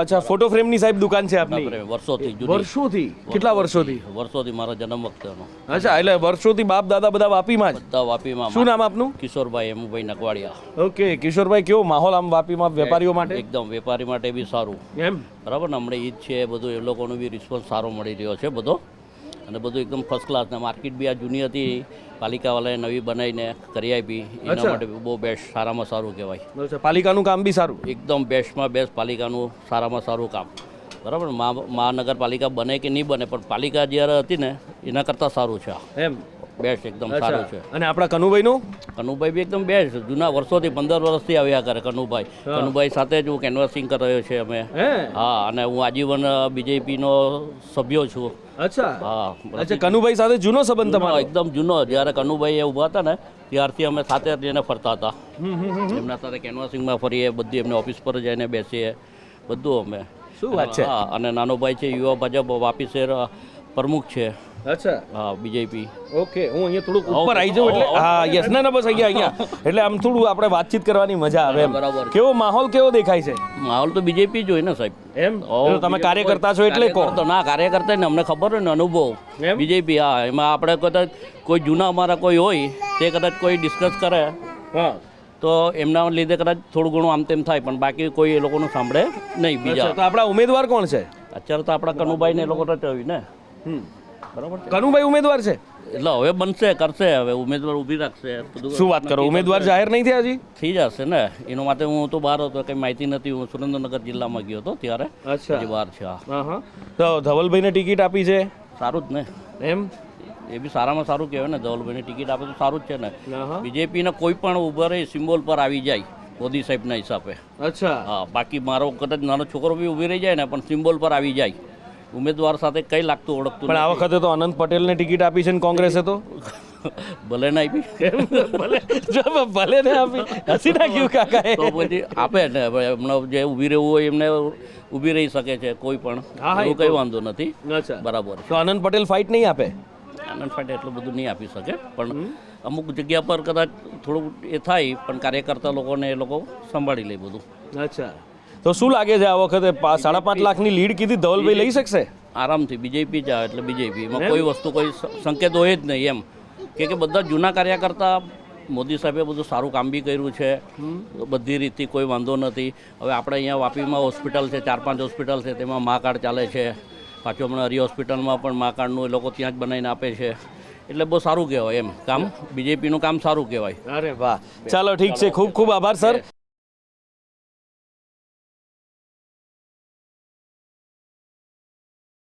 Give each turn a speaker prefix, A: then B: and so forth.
A: અચ્છા, ફોટો ફ્રેમની સાહેબ દુકાન છે આપની?
B: વર્ષોથી
A: વર્ષોથી? કેટલા વર્ષોથી?
B: વર્ષોથી મારા જન્મ વખતેનો.
A: અચ્છા, એટલે વર્ષોથી બાપ દાદા બધા વાપીમાં જ?
B: બધા વાપીમાં.
A: શું નામ આપનું?
B: કિશોરભાઈ એમુભાઈ નકવાડિયા.
A: ઓકે, કિશોરભાઈ, કેવો માહોલ આમ વાપીમાં વેપારીઓ માટે?
B: એકદમ વેપારી માટે બી સારું.
A: એમ
B: બરાબર ને, હમણાં ઈદ છે, બધું એ લોકોનો બી રિસ્પોન્સ સારો મળી રહ્યો છે બધો, અને બધું એકદમ ફર્સ્ટ ક્લાસ. ને માર્કેટ બી આ જૂની હતી, પાલિકાવાળાએ નવી બનાવીને કરી આપી, એના માટે બહુ બેસ્ટ, સારામાં સારું કહેવાય.
A: અચ્છા, પાલિકાનું કામ બી સારું?
B: એકદમ બેસ્ટમાં બેસ્ટ, પાલિકાનું સારામાં સારું કામ. બરાબર ને, મહાનગરપાલિકા બને કે નહીં બને, પણ પાલિકા જ્યારે હતી ને એના કરતાં સારું છે.
A: એમ
B: બેસ્ટ, એકદમ સારું છે.
A: અને આપણા કનુભાઈનું?
B: કનુભાઈ બી એકદમ બેસ્ટ, જૂના વર્ષોથી 15 વર્ષથી આવ્યા કરે કનુભાઈ. કનુભાઈ સાથે જ હું કેનવાસિંગ કર્યો છે અમે. હા, અને હું આજીવન બીજેપીનો સભ્યો છું.
A: અચ્છા,
B: હા.
A: અચ્છા, કનુભાઈ સાથે જૂનો સંબંધ તમારો?
B: એકદમ જૂનો. જ્યારે કનુભાઈ એ ઊભા હતા ને ત્યારથી અમે સાથે જઈને ફરતા હતા. એમના સાથે કેનવાસિંગમાં ફરીએ, બધી એમને ઓફિસ પર જઈને બેસીએ, બધું અમે.
A: શું વાત છે?
B: હા, અને નાનો ભાઈ છે, યુવા ભાજપ વાપી શહેર પ્રમુખ છે.
A: અચ્છા,
B: હા, બીજેપી.
A: ઓકે, હું અહીંયા થોડુંક ઉપર આવી જાઉં એટલે હા, યસ, ના બસ અહીંયા એટલે આમ થોડું આપણે વાતચીત કરવાની મજા આવે એમ.
B: બરાબર.
A: કેવો માહોલ કેવો દેખાય છે?
B: માહોલ તો બીજેપી જ હોય ને સાહેબ.
A: એમ તમે કાર્યકર્તા છો એટલે કહો?
B: તો ના, કાર્યકર્તા ને અમને ખબર હોય ને, અનુભવ બીજેપી. હા, એમાં આપણે કદાચ કોઈ જૂના અમારા કોઈ હોય તે કદાચ કોઈ ડિસ્કસ કરે, હા, તો એમના લીધે કદાચ થોડું ઘણું આમ તેમ થાય, પણ બાકી કોઈ એ લોકોનું સાંભળે નહીં. બીજા
A: તો આપણા ઉમેદવાર કોણ છે
B: અત્યારે? તો આપણા કનુભાઈ ને એ લોકો તો ને. બરાબર.
A: કનુભાઈ ઉમેદવાર છે
B: એટલે હવે બનશે, કરશે, હવે ઉમેદવાર ઊભી રાખશે.
A: શું વાત કરો, ઉમેદવાર જાહેર નહીં થયા હજી?
B: થઈ જશે ને, એના માટે હું તો બહાર હતો, કંઈ માહિતી નથી. હું સુરેન્દ્રનગર જિલ્લામાં ગયો હતો ત્યારે.
A: અચ્છા,
B: બહાર છે.
A: હા. તો ધવલભાઈને ટિકિટ આપી છે?
B: સારું જ ને એમ, એ બી સારામાં સારું કહેવાય ને. ધવલભાઈને ટિકિટ આપે તો સારું જ છે ને. બીજેપીને કોઈ પણ ઉભા રહી સિમ્બોલ પર આવી જાય મોદી સાહેબના હિસાબે.
A: અચ્છા, હા.
B: બાકી મારો કદાચ નાનો છોકરો બી ઊભી રહી જાય ને, પણ સિમ્બોલ પર આવી જાય, ઉમેદવાર સાથે કઈ લાગતું ઓળખતું.
A: પણ આ વખતે તો અનંત પટેલને ટિકિટ આપી છે ને કોંગ્રેસે તો?
B: ભલે ના આપી,
A: ભલે ને આપી, હસી નાખ્યું કાકા.
B: તો પછી આપે ને, એમને જે ઊભી રહેવું હોય એમને ઊભી રહી શકે છે કોઈ પણ, એવું કઈ વાંધો નથી. બરાબર.
A: તો અનંત પટેલ ફાઇટ નહીં આપે?
B: આનંદ ફાઇટ એટલું બધું નહીં આપી શકે, પણ અમુક જગ્યા પર કદાચ થોડું એ થાય, પણ કાર્યકર્તા લોકોને એ લોકો સંભાળી લે બધું.
A: અચ્છા, તો શું લાગે છે આ વખતે 5.5 લાખની લીડ કીધી, ધવલભાઈ લઈ શકશે?
B: આરામથી. બીજેપી જ આવે એટલે બીજેપી, એમાં કોઈ વસ્તુ કોઈ સંકેત હોય જ નહીં એમ, કે બધા જૂના કાર્યકર્તા. મોદી સાહેબે બધું સારું કામ બી કર્યું છે બધી રીતથી, કોઈ વાંધો નથી. હવે આપણે અહીંયા વાપીમાં હોસ્પિટલ છે, 4-5 હોસ્પિટલ છે, તેમાં મા કાર્ડ ચાલે છે. પાછું હમણાં હરી હોસ્પિટલમાં પણ મા કાર્ડનું એ લોકો ત્યાં જ બનાવીને આપે છે, એટલે બહુ સારું કહેવાય એમ. કામ બીજેપીનું કામ સારું કહેવાય.
A: અરે વાહ, ચાલો ઠીક છે, ખૂબ ખૂબ આભાર સર.